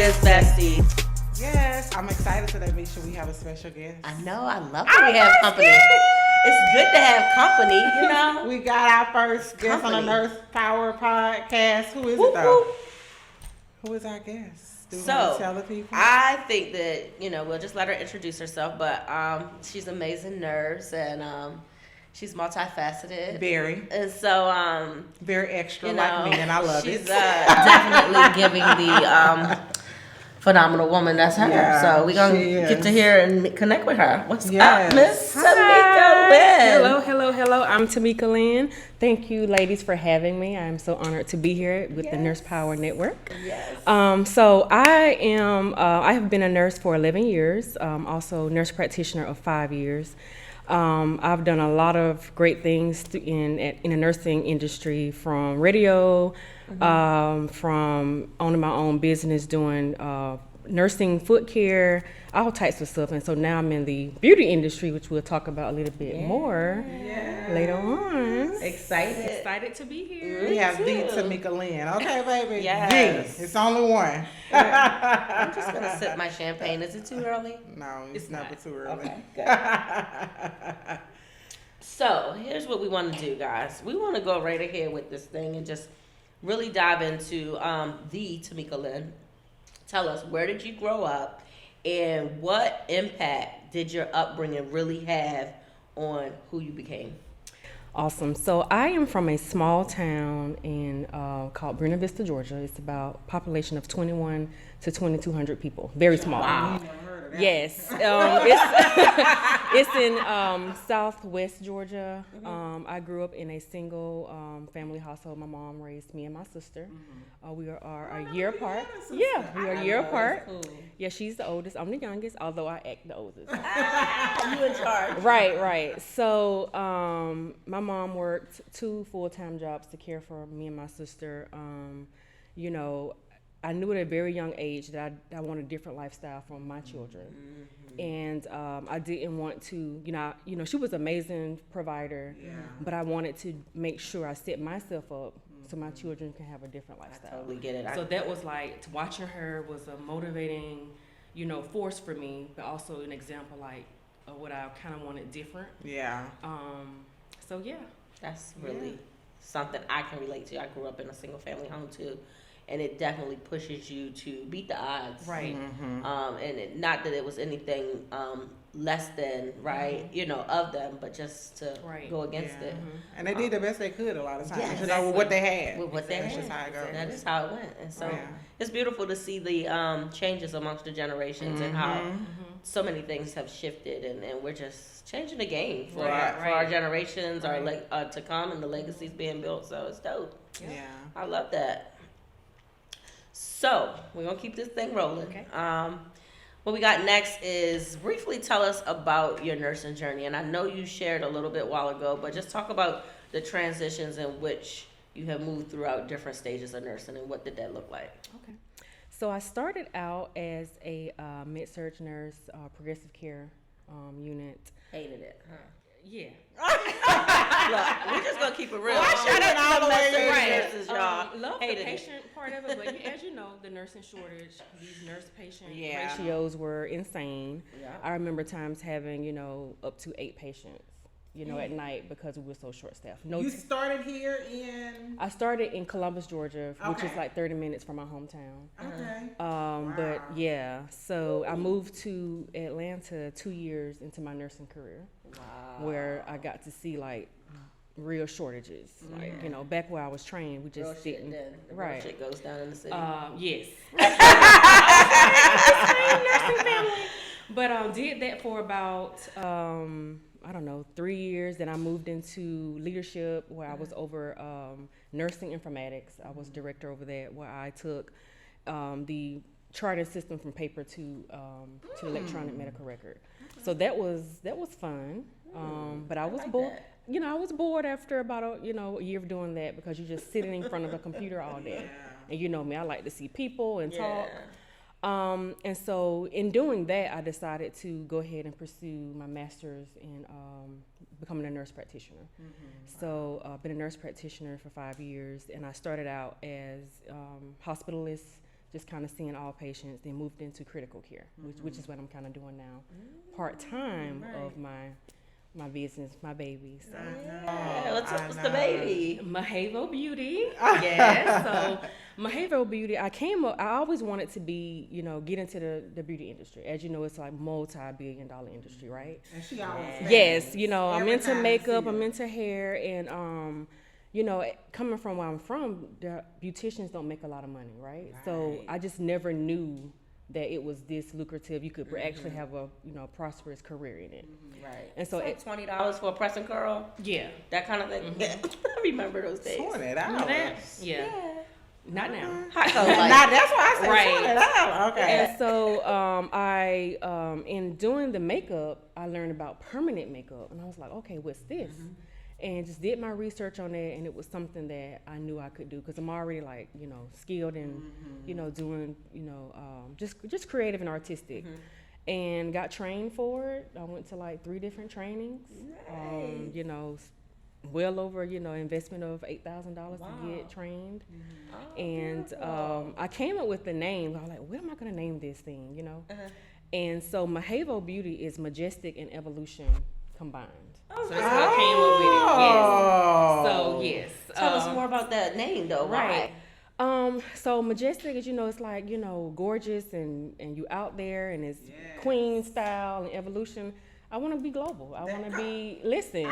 is, bestie? Yes, I'm excited today, Misha. We have a special guest. I know. I love when we have company. It's good to have company, you know. We got our first guest on the Nurse Power podcast. Who is Whoop, it though? whoop. Who is our guest? Do you want So to tell the people? I think that we'll just let her introduce herself. But she's an amazing nurse and she's multifaceted. Very. And so very extra like me, and I love she's, it. She's definitely giving the phenomenal woman that's her. Yeah, so we're gonna get to hear and connect with her. What's up, Miss Tamika Lynn? Hello. I'm Tamika Lynn. Thank you, ladies, for having me. I'm so honored to be here with the Nurse Power Network. Yes. So I am. I have been a nurse for 11 years. Also, nurse practitioner of 5 years. I've done a lot of great things in the nursing industry, from radio, from owning my own business, doing nursing, foot care, all types of stuff. And so now I'm in the beauty industry, which we'll talk about a little bit more later on. Excited to be here. We have the Tamika Lynn. Okay, baby. Yes. The. It's only one. I'm just gonna sip my champagne. Is it too early? No, it's never too early. Okay, good. So here's what we want to do, guys. We want to go right ahead with this thing and just really dive into the Tamika Lynn. Tell us, where did you grow up, and what impact did your upbringing really have on who you became? Awesome. So I am from a small town called Buena Vista, Georgia. It's about a population of 21 to 2,200 people. Very small. Wow. Yes. It's in southwest Georgia. I grew up in a single family household. My mom raised me and my sister. We are a year apart. Yeah, we are a year apart. Cool. Yeah, she's the oldest. I'm the youngest, although I act the oldest. You in charge. Right. So my mom worked 2 full-time jobs to care for me and my sister. I knew at a very young age that I wanted a different lifestyle for my children. And I didn't want to, she was an amazing provider, but I wanted to make sure I set myself up so my children can have a different lifestyle. I totally get it. So that was like, watching her was a motivating, force for me, but also an example of what I kind of wanted different. Yeah. So yeah. That's really something I can relate to. I grew up in a single family home too. And it definitely pushes you to beat the odds. Right. And not that it was anything less than, of them, but just to go against it. And they did the best they could a lot of times, Yes. with what they had. With what they That's had. just how it goes. That is how it went. And so it's beautiful to see the changes amongst the generations and how so many things have shifted, and we're just changing the game for our generations, our to come, and the legacies being built. So it's dope. Yeah. I love that. So we're gonna keep this thing rolling. Okay. What we got next is briefly tell us about your nursing journey. And I know you shared a little bit while ago, but just talk about the transitions in which you have moved throughout different stages of nursing, and what did that look like? Okay. So I started out as a med-surg nurse, progressive care unit. Hated it, huh? Yeah. Look, we're just gonna keep it real. Shout out to all the nurses, y'all. Love Hated the it. patient part of it, but as you know, the nursing shortage, these nurse-patient Yeah. ratios were insane. Yeah. I remember times having, up to 8 patients, at night because we were so short-staffed. You started here in... I started in Columbus, Georgia, which is Okay. like 30 minutes from my hometown. Okay. But yeah, so I moved to Atlanta 2 years into my nursing career. Wow. Where I got to see like real shortages. Like, back where I was trained, we just didn't. Real shit goes down in the city. Yes. Nursing family. But did that for about 3 years. Then I moved into leadership where I was over nursing informatics. I was director over that, where I took the charting system from paper to electronic medical record. So that was fun. But I was bored. I was bored after about a year of doing that, because you're just sitting in front of a computer all day. And you know me, I like to see people and talk. And so in doing that, I decided to go ahead and pursue my master's in becoming a nurse practitioner. So I've been a nurse practitioner for 5 years, and I started out as hospitalist just kind of seeing all patients, then moved into critical care, which is what I'm kind of doing now, part-time of my business, my baby. So. What's the baby? Majevo Beauty. Yes. So Majevo Beauty, I always wanted to be, get into the beauty industry. As you know, it's like multi-billion-dollar industry, right? And she always yes, I'm into makeup, I'm into hair, and coming from where I'm from, the beauticians don't make a lot of money, right? So I just never knew that it was this lucrative. You could actually have a prosperous career in it. Right. And so it's like $20 for a press and curl. Yeah. That kind of thing. Yeah. I remember those days. $20. Yeah. Not now. So that's why I said $20. Okay. And so I in doing the makeup, I learned about permanent makeup, and I was like, okay, what's this? And just did my research on it, and it was something that I knew I could do because I'm already skilled in doing just creative and artistic, and got trained for it. I went to 3 different trainings. Nice. Well over investment of $8,000 to get trained, and I came up with the name. I was like, what am I gonna name this thing? And so Majevo Beauty is majestic and evolution combined. So that's how I came up with it. Yes. So yes. Tell us more about that name, though. Right. So majestic is it's like gorgeous and you out there and it's queen style and evolution. I want to be global. I want to be. Listen,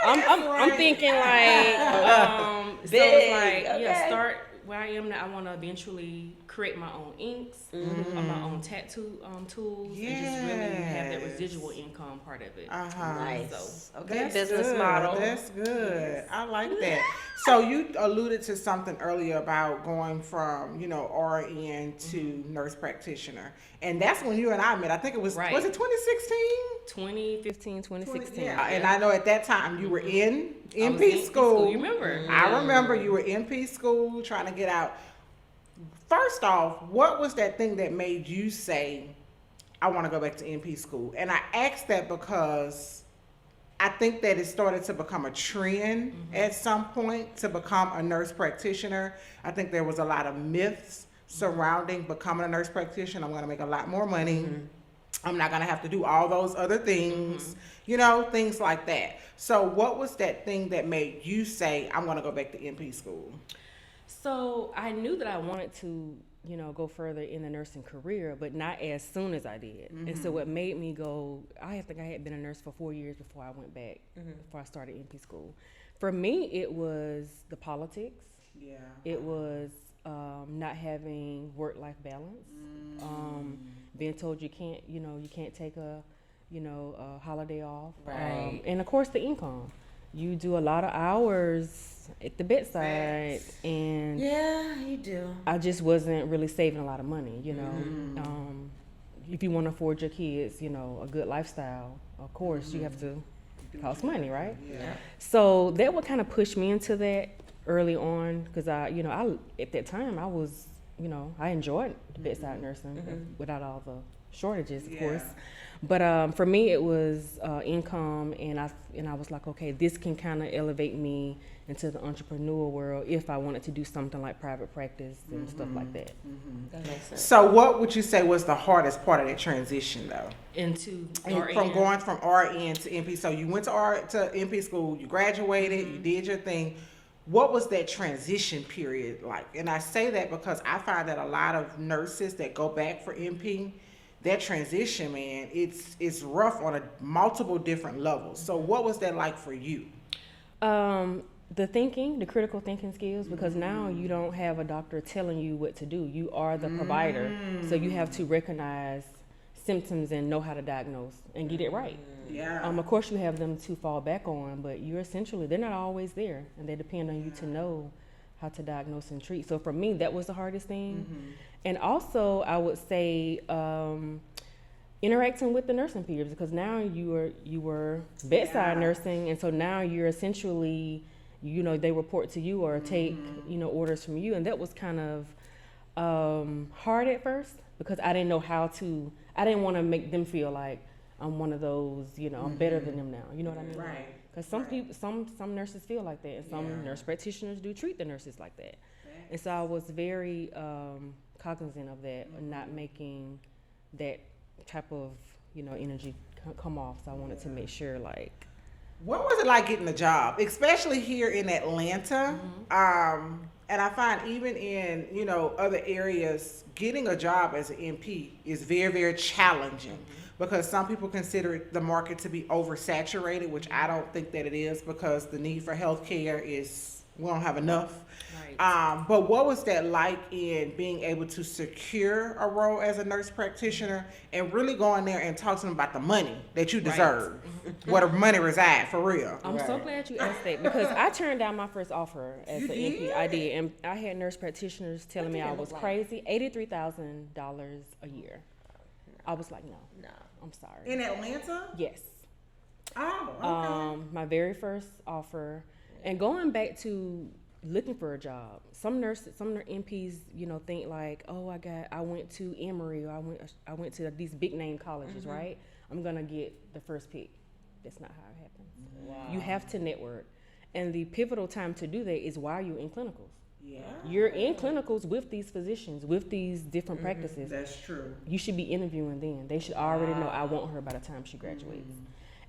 I'm thinking big. So it's like start where I am now. I want to eventually create my own inks, my own tattoo tools, and just really have that residual income part of it. Nice. So, okay, that's business good. model. That's good. Yes. I like that. So you alluded to something earlier about going from RN to nurse practitioner, and that's when you and I met. I think it was was it 2016? 2015, 2016. Yeah, and I know at that time you were in NP school. You remember? I remember you were in NP school trying to get out. First off, what was that thing that made you say, I want to go back to NP school? And I asked that because I think that it started to become a trend at some point to become a nurse practitioner. I think there was a lot of myths surrounding becoming a nurse practitioner. I'm going to make a lot more money. I'm not going to have to do all those other things, things like that. So what was that thing that made you say, I'm going to go back to NP school? So I knew that I wanted to, go further in the nursing career, but not as soon as I did. And so what made me go, I think I had been a nurse for 4 years before I went back, before I started NP school. For me, it was the politics. Yeah. It was not having work-life balance. Being told you can't take a holiday off. Right. And of course the income. You do a lot of hours at the bedside, and yeah, you do. I just wasn't really saving a lot of money, if you want to afford your kids, a good lifestyle, of course you have to cost money, right? Yeah. So that would kind of push me into that early on, because I at that time I was, I enjoyed bedside nursing without all the shortages, of course. But for me, it was income, and I was like, okay, this can kind of elevate me into the entrepreneurial world if I wanted to do something like private practice and stuff like that. That makes sense. So what would you say was the hardest part of that transition, though? Into from going from RN to NP. So you went to NP school, you graduated, you did your thing. What was that transition period like? And I say that because I find that a lot of nurses that go back for NP, that transition, man, it's rough on multiple different levels. So what was that like for you? The critical thinking skills, because now you don't have a doctor telling you what to do. You are the provider. So you have to recognize symptoms and know how to diagnose and get it right. Yeah. Of course you have them to fall back on, but they're not always there, and they depend on you to know how to diagnose and treat. So for me, that was the hardest thing. And also I would say interacting with the nursing peers, because now you were bedside nursing, and so now you're essentially, they report to you or take orders from you, and that was kind of hard at first, because I didn't know I didn't want to make them feel like I'm one of those, I'm better than them now. You know what I mean? Right. Because some people, some nurses feel like that, and some nurse practitioners do treat the nurses like that. And so I was very cognizant of that, and not making that type of, energy come off. So I wanted to make sure, like. What was it like getting a job, especially here in Atlanta? And I find even in, other areas, getting a job as an MP is very, very challenging because some people consider the market to be oversaturated, which I don't think that it is, because the need for health care is, we don't have enough. Right. But what was that like in being able to secure a role as a nurse practitioner and really going there and talk to them about the money that you deserve, where the money reside for real? I'm so glad you asked that, because I turned down my first offer as You an MP. did? I did, and I had nurse practitioners telling me I was crazy. $83,000 a year. I was like, no, I'm sorry. In Atlanta? Yes. Oh, okay. My very first offer, and going back to looking for a job. Some MPs, think like, oh, I went to Emory, or I went to these big name colleges, right? I'm gonna get the first pick. That's not how it happens. Wow. You have to network, and the pivotal time to do that is while you're in clinicals. Yeah. You're in clinicals with these physicians, with these different practices. That's true. You should be interviewing then. They should already know I want her by the time she graduates.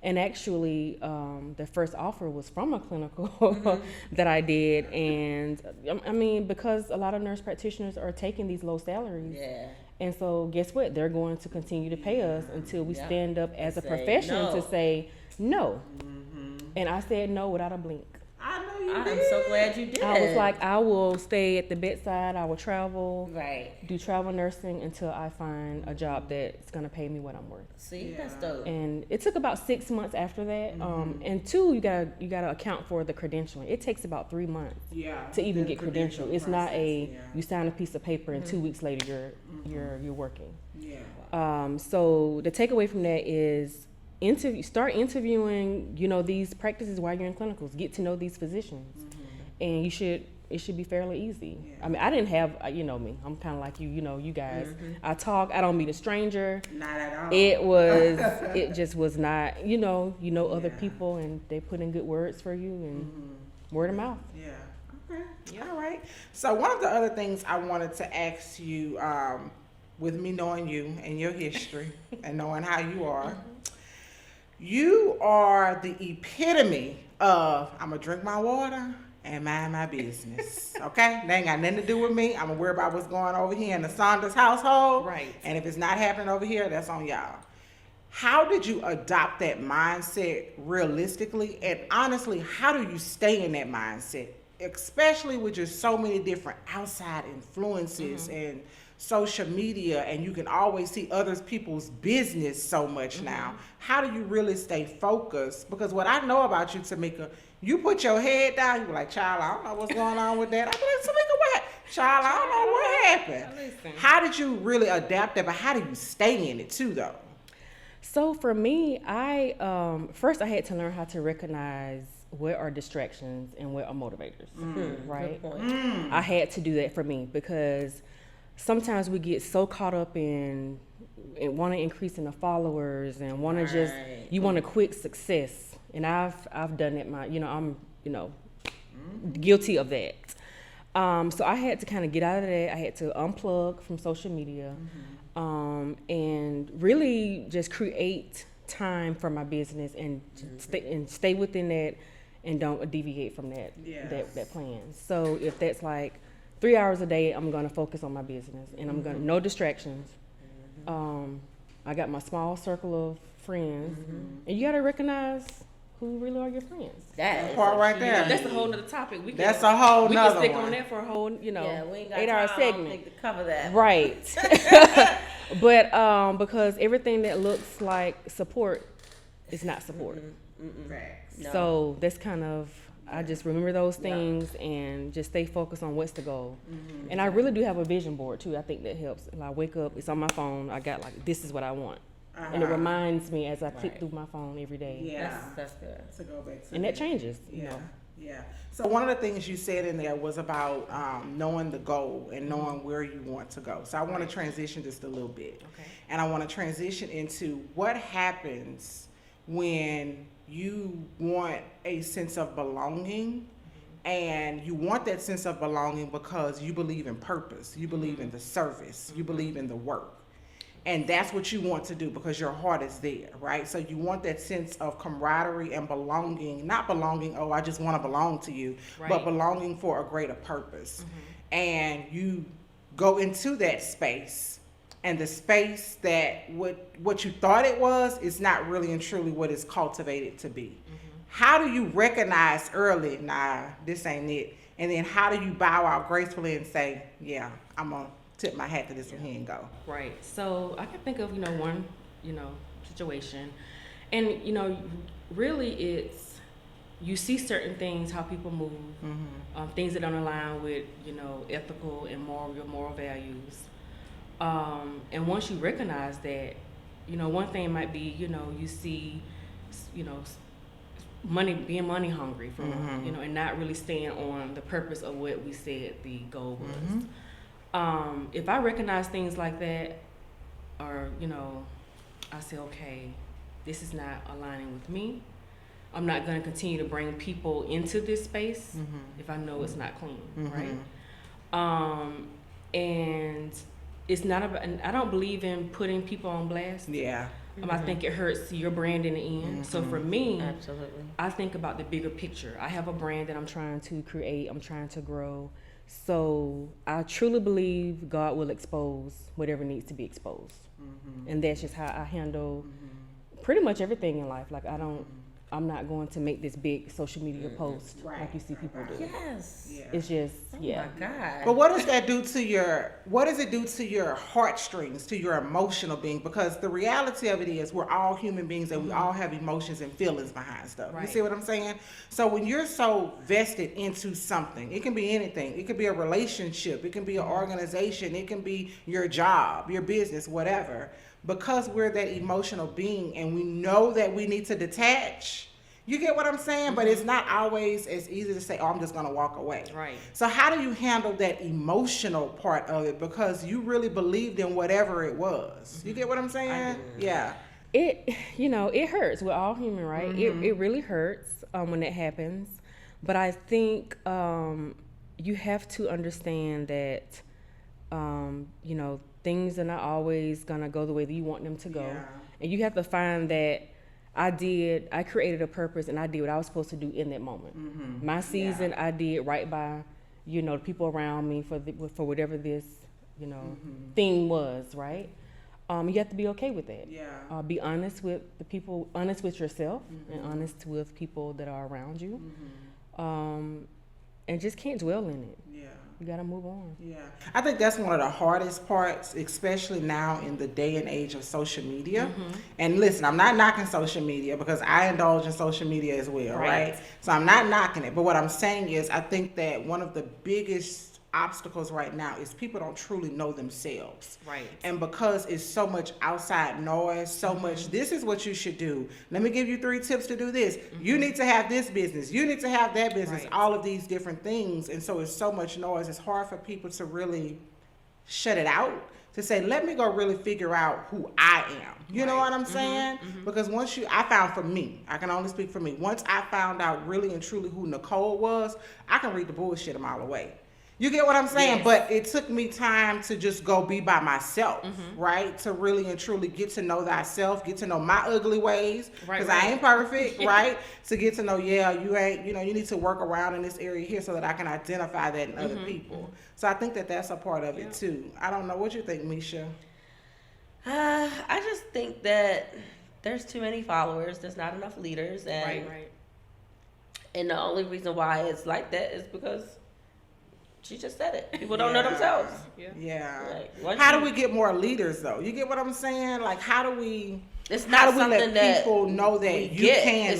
And actually, the first offer was from a clinical that I did. And I mean, because a lot of nurse practitioners are taking these low salaries. Yeah. And so guess what? They're going to continue to pay us until we stand up as a Say profession no. to say no. And I said no without a blink. I know you I'm did. so glad you did. I was like, I will stay at the bedside. I will travel, right. do travel nursing until I find a job that's going to pay me what I'm worth. See, that's dope. And it took about 6 months after that. And two, you gotta account for the credentialing. It takes about 3 months to even get credentialed. It's not you sign a piece of paper and 2 weeks later you're working. Yeah. So the takeaway from that is start interviewing, these practices while you're in clinicals. Get to know these physicians, and it should be fairly easy. Yeah. I mean, I didn't have, me. I'm kind of like you, you guys. I talk. I don't meet a stranger. Not at all. It just was not, other Yeah. people, and they put in good words for you, and word of mouth. Yeah. Okay. Yeah. All right. So one of the other things I wanted to ask you, with me knowing you and your history and knowing how you are, you are the epitome of I'm gonna drink my water and mind my business. Okay? They ain't got nothing to do with me. I'm gonna worry about what's going on over here in the Saunders household. Right. And if it's not happening over here, that's on y'all. How did you adopt that mindset realistically? And honestly, how do you stay in that mindset? Especially with just so many different outside influences and social media, and you can always see other people's business so much now. How do you really stay focused? Because what I know about you, Tamika, you put your head down, you be like, child, I don't know what's going on with that. I be like, Tamika, what? Child, I don't know what happened. Listen. How did you really adapt that? But how do you stay in it too, though? So for me, first I had to learn how to recognize what are distractions and what are motivators, right? Good point. I had to do that for me, because sometimes we get so caught up in want to increase in the followers and want to you want a quick success. And I've done it. I'm guilty of that. So I had to kind of get out of that. I had to unplug from social media, and really just create time for my business and stay within that, and don't deviate from that that plan. So if that's like 3 hours a day, I'm gonna focus on my business, and I'm gonna no distractions. I got my small circle of friends, and you gotta recognize who really are your friends. That part right there. That's a whole nother topic. That's a whole we nother can stick one. on that for a whole, we ain't got 8-hour time, I don't segment. think, to cover that. Right. But because everything that looks like support is not support. No. So that's kind of, I just remember those things and just stay focused on what's the goal. And I really do have a vision board too. I think that helps. And I wake up, it's on my phone. I got like, this is what I want. And it reminds me as I click through my phone every day. Yeah. That's good. To go back to And that changes. Yeah. Yeah. So one of the things you said in there was about knowing the goal and knowing where you want to go. So I want to transition just a little bit. Okay. And I want to transition into what happens when you want a sense of belonging And you want that sense of belonging because you believe in purpose, you believe in the service, you believe in the work. And that's what you want to do because your heart is there, right? So you want that sense of camaraderie and belonging, not belonging, oh, I just want to belong to you, but belonging for a greater purpose. And you go into that space, and the space that what you thought it was is not really and truly what it's cultivated to be. How do you recognize early, nah, this ain't it? And then how do you bow out gracefully and say, yeah, I'm going to tip my hat to this one here and go? Right. So I can think of, one, situation. And, really it's, you see certain things, how people move, things that don't align with, ethical and your moral values. And once you recognize that, one thing might be, you see, being money hungry for, and not really staying on the purpose of what we said the goal was. If I recognize things like that, or, I say, okay, this is not aligning with me. I'm not going to continue to bring people into this space if I know it's not clean, right? And it's not about, and I don't believe in putting people on blast. Yeah. I think it hurts your brand in the end. So for me, absolutely, I think about the bigger picture. I have a brand that I'm trying to create, I'm trying to grow. So I truly believe God will expose whatever needs to be exposed. And that's just how I handle pretty much everything in life. Like I'm not going to make this big social media post like you see people do. Yes. Yeah. It's just, Oh my God. But what does that do to what does it do to your heartstrings, to your emotional being? Because the reality of it is we're all human beings and we all have emotions and feelings behind stuff. Right. You see what I'm saying? So when you're so vested into something, it can be anything. It could be a relationship. It can be an organization. It can be your job, your business, whatever. Because we're that emotional being and we know that we need to detach. You get what I'm saying? But it's not always as easy to say, oh, I'm just going to walk away. Right. So how do you handle that emotional part of it? Because you really believed in whatever it was. You get what I'm saying? Yeah. It, it hurts. We're all human, right? It really hurts when that happens. But I think you have to understand that, things are not always going to go the way that you want them to go. Yeah. And you have to find that I created a purpose and I did what I was supposed to do in that moment. My season, I did right by, the people around me for whatever this, thing was, right? You have to be okay with that. Yeah. Be honest with the people, honest with yourself, and honest with people that are around you. And just can't dwell in it. Yeah. You gotta move on. Yeah. I think that's one of the hardest parts, especially now in the day and age of social media. And listen, I'm not knocking social media because I indulge in social media as well, right? So I'm not knocking it. But what I'm saying is I think that one of the biggest obstacles right now is people don't truly know themselves. Right. And because it's so much outside noise, so much, this is what you should do. Let me give you 3 tips to do this. You need to have this business. You need to have that business, all of these different things. And so it's so much noise. It's hard for people to really shut it out, to say, let me go really figure out who I am. You know what I'm saying? Because I found for me, I can only speak for me. Once I found out really and truly who Nicole was, I can read the bullshit a mile away. You get what I'm saying? Yes. But it took me time to just go be by myself, right? To really and truly get to know thyself, get to know my ugly ways, because I ain't perfect, right? To get to know, you ain't, you need to work around in this area here so that I can identify that in other people. So I think that that's a part of it too. I don't know. What you think, Misha? I just think that there's too many followers. There's not enough leaders. And, and the only reason why it's like that is because she just said it. People don't know themselves. Yeah. Like, how do we get more leaders, though? You get what I'm saying? Like, how do we? It's not something that people know that you can.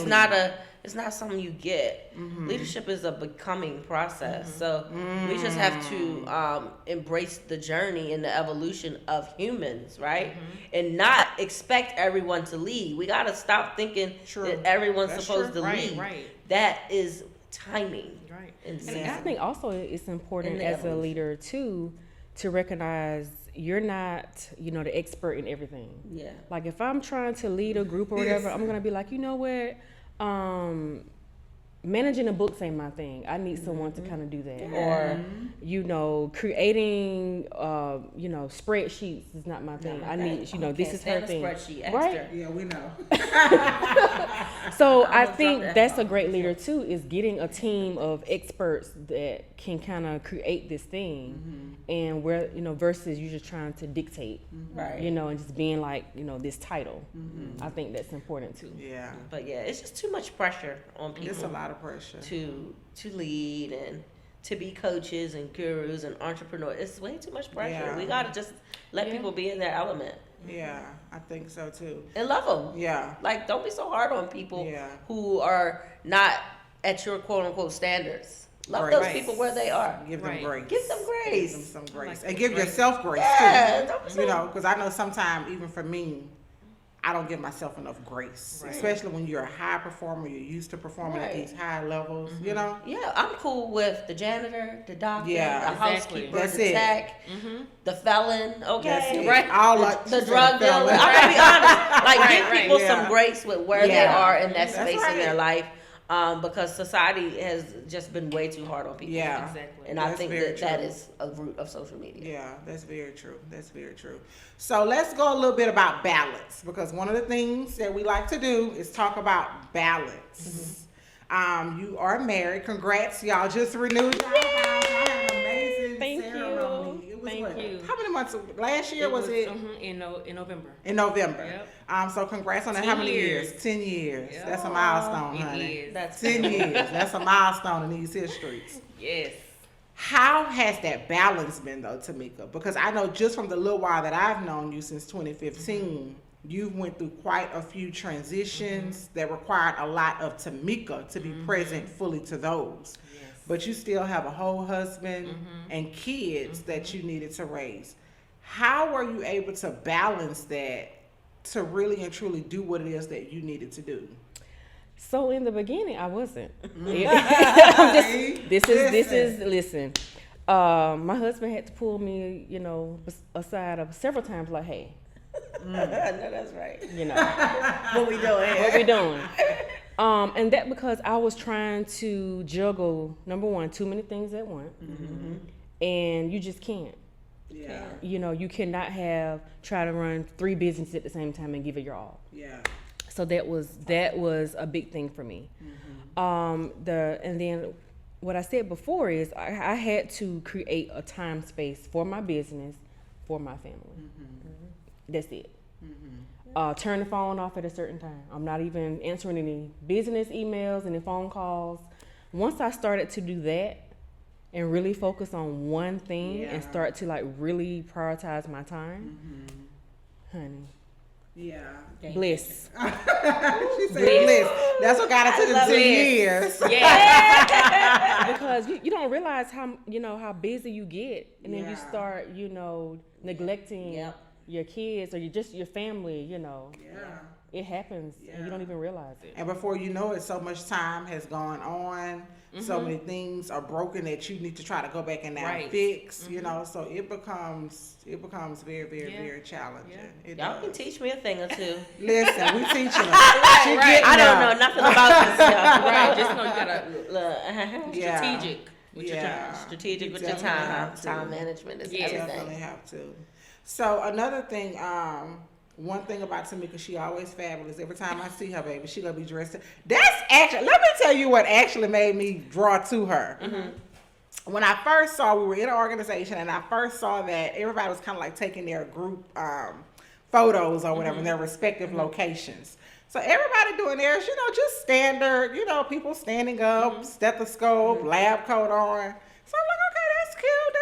It's not something you get. Leadership is a becoming process. So we just have to embrace the journey and the evolution of humans, right? And not expect everyone to lead. We got to stop thinking that everyone's supposed to lead. That is timing. Right. And I think also it's important as a leader too to recognize you're not, the expert in everything. Yeah. Like if I'm trying to lead a group or whatever, I'm gonna be like, you know what, managing the books ain't my thing. I need someone to kind of do that. Or, creating, spreadsheets is not my thing. I need, this is her thing. Spreadsheet, right? Yeah, we know. So I think that's a great leader too, is getting a team of experts that can kind of create this thing, and where versus you just trying to dictate, Right. and just being like this title. I think that's important too. Yeah. But yeah, it's just too much pressure on people. It's a lot of pressure. to lead and to be coaches and gurus and entrepreneurs. It's way too much pressure. Yeah. We gotta just let people be in their element Yeah, I think so too. and love them. Yeah. Like, don't be so hard on people Yeah. who are not at your quote unquote standards. Love Grace. those people where they are. Give them Right. grace. Give them grace. Give them some grace. like And give grace. yourself grace Yeah, too. don't be so- Because I know sometimes, even for me, I don't give myself enough grace. Right. Especially when you're a high performer, you're used to performing at Right. these high levels, Yeah, I'm cool with the janitor, the doctor, Yeah. the Exactly. housekeeper, That's the it. tech, the felon, That's okay? it. Right. All The drug dealer. I'm gonna be honest. Like, Right, give right. people Yeah. some grace with where they Yeah. are in that That's space in their right. life, because society has just been way too hard on people. Yeah. Exactly. And I That's think very that true. is a root of social media. Yeah, that's very true. That's very true. So let's go a little bit about balance, because one of the things that we like to do is talk about balance. You are married. Congrats, y'all just renewed your house. I had an amazing Thank ceremony. you. It was Thank you. How many months? Last year was it? in November? In November. Yep. So congrats on that. 10 How many years. years? 10 years. Yep. That's a milestone, It honey. is. That's 10 years. That's a milestone in these histories. Yes. How has that balance been though, Tamika? Because I know just from the little while that I've known you since 2015, you've went through quite a few transitions that required a lot of Tamika to be present fully to those. Yes. But you still have a whole husband and kids that you needed to raise. How were you able to balance that to really and truly do what it is that you needed to do? So in the beginning, I wasn't. Listen. Listen. My husband had to pull me, aside of several times, like, hey, No, that's right. What we doing here? what we doing? And that because I was trying to juggle, number one, too many things at once, and you just can't. Yeah. You cannot try to run 3 businesses at the same time and give it your all. Yeah. So that was a big thing for me. And then what I said before is I had to create a time space for my business, for my family. That's it. Turn the phone off at a certain time. I'm not even answering any business emails, any phone calls. Once I started to do that and really focus on one thing and start to like really prioritize my time, honey, Yeah. bliss. She said bliss. That's what got her to the 10 years. Yeah. Because you don't realize how busy you get, and then you Yeah. start neglecting Yep. your kids or your family. Yeah. It happens, and you don't even realize it. And before you know it, so much time has gone on. So many things are broken that you need to try to go back and now Right. fix. So it becomes very, very, Yeah. very challenging. Yeah. It Y'all can does. teach me a thing or two. Listen, we teaching her. She Right. getting I don't her. know nothing about this stuff. Right, just know you gotta Yeah. strategic with your Yeah. time. Strategic You with your definitely time. have to. Time management is Yeah. everything. Definitely have to. So another thing, one thing about Tamika, she always fabulous. Every time I see her, baby, she gonna be dressed. That's actually. Let me tell you what actually made me draw to her. When I first saw, we were in an organization, and I first saw that everybody was kind of like taking their group photos or whatever in their respective locations. So everybody doing theirs, just standard, people standing up, stethoscope, lab coat on. So I'm like, okay,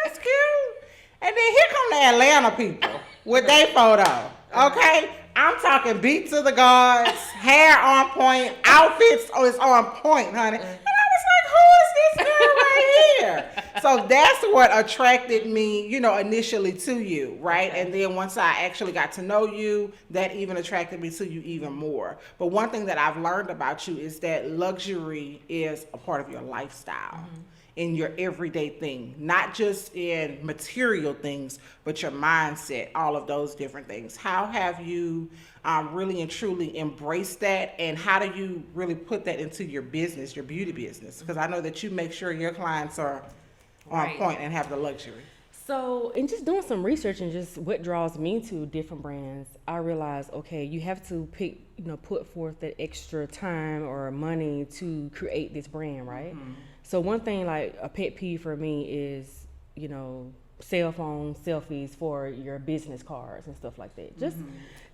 that's cute. And then here come the Atlanta people with their photo. Okay, I'm talking beat to the guards, hair on point, outfits is on point, honey. And I was like, who is this girl right here? So that's what attracted me, initially to you, right? Okay. And then once I actually got to know you, that even attracted me to you even more. But one thing that I've learned about you is that luxury is a part of your lifestyle. in your everyday thing, not just in material things, but your mindset, all of those different things. How have you really and truly embraced that, and how do you really put that into your business, your beauty business? Because I know that you make sure your clients are on point and have the luxury. So, in just doing some research and just what draws me to different brands, I realized, okay, you have to put forth that extra time or money to create this brand, right? Mm-hmm. So one thing, like a pet peeve for me is, cell phone selfies for your business cards and stuff like that. Just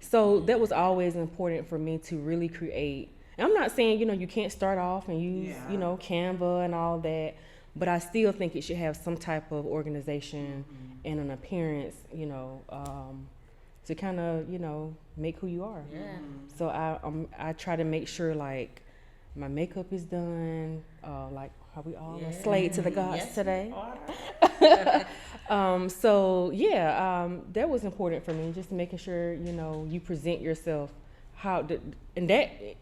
so that was always important for me to really create. And I'm not saying, you can't start off and use, Canva and all that. But I still think it should have some type of organization and an appearance, to kind of, make who you are. Yeah. So I try to make sure, like, my makeup is done, like how we all are slayed to the gods today. That was important for me, just making sure, you present yourself and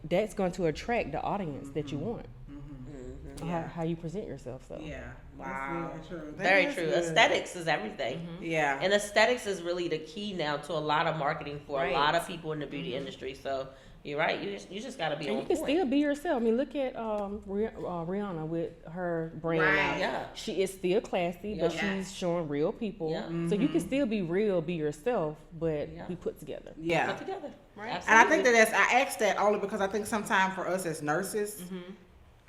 that's going to attract the audience that you want. How you present yourself. So wow, very true. Aesthetics is everything. Yeah, and aesthetics is really the key now to a lot of marketing for a lot of people in the beauty industry. So you're right. You just got to be. And on you can point. Still be yourself. I mean, look at Rihanna with her brand. Right. Yeah. She is still classy, but she's showing real people. Yeah. So you can still be real, be yourself, but be put together. Yeah. Put together. Right. Absolutely. And I think I asked that only because I think sometimes for us as nurses.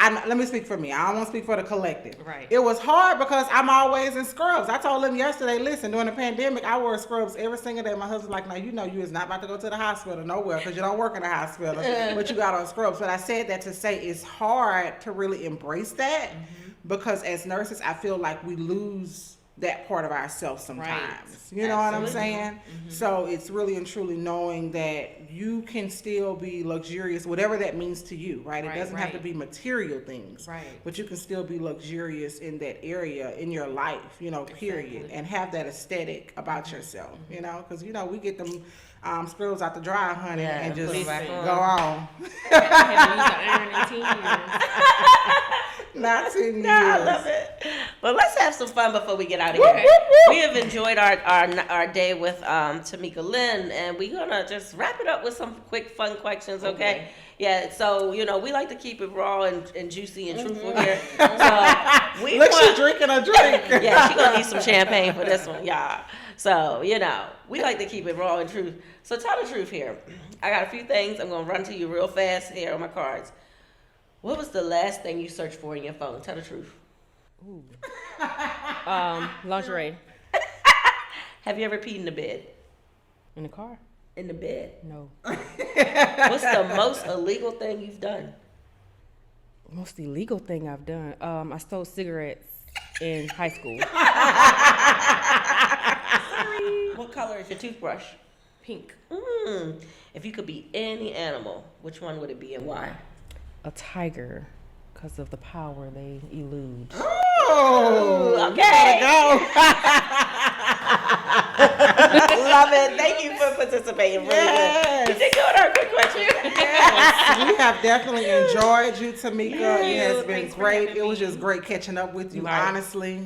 Let me speak for me. I don't want to speak for the collective. Right. It was hard because I'm always in scrubs. I told them yesterday, listen, during the pandemic, I wore scrubs every single day. My husband's like, now you is not about to go to the hospital nowhere because you don't work in the hospital, but you got on scrubs. But I said that to say it's hard to really embrace that because as nurses, I feel like we lose that part of ourselves sometimes. Right. You know what I'm saying? So it's really and truly knowing that you can still be luxurious, whatever that means to you, right? It doesn't have to be material things, but you can still be luxurious in that area in your life, period, and have that aesthetic about yourself, because, we get them scrubs out the dryer, honey, and just go on. I haven't used an iron in 10 years. Not 10 years. I love it. Well, let's have some fun before we get out of here. We have enjoyed our day with Tamika Lynn, and we're gonna just wrap it up with some quick fun questions, okay? Yeah. So we like to keep it raw and juicy and truthful here. So she's drinking a drink. Yeah, she's gonna need some champagne for this one, y'all. So we like to keep it raw and truth. So tell the truth here. I got a few things I'm gonna run to you real fast here on my cards. What was the last thing you searched for in your phone? Tell the truth. Ooh. Lingerie. Have you ever peed in the bed? In the car? In the bed? No. What's the most illegal thing you've done? Most illegal thing I've done? I stole cigarettes in high school. What color is your toothbrush? Pink. If you could be any animal, which one would it be and why? A tiger, because of the power they elude. Oh, okay. Go. Love it. Thank you for participating. Really good. You did good. Our quick question. Yes, we have definitely enjoyed you, Tamika. It has been great. It was just great catching up with you, honestly.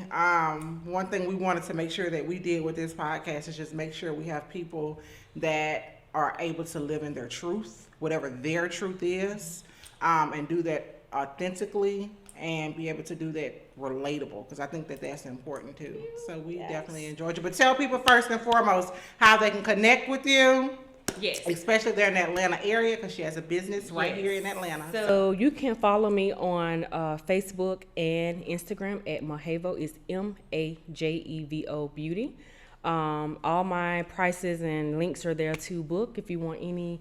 One thing we wanted to make sure that we did with this podcast is just make sure we have people that are able to live in their truth, whatever their truth is. And do that authentically and be able to do that relatable, because I think that that's important too. So we definitely enjoyed you. But tell people first and foremost how they can connect with you. Yes. Especially there in the Atlanta area, because she has a business right here in Atlanta. So you can follow me on Facebook and Instagram at Majevo. It's Majevo Beauty. All my prices and links are there to book if you want any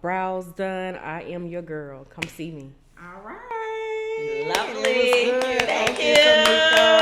brows done. I am your girl. Come see me. All right. Lovely. Thank you. Thank you.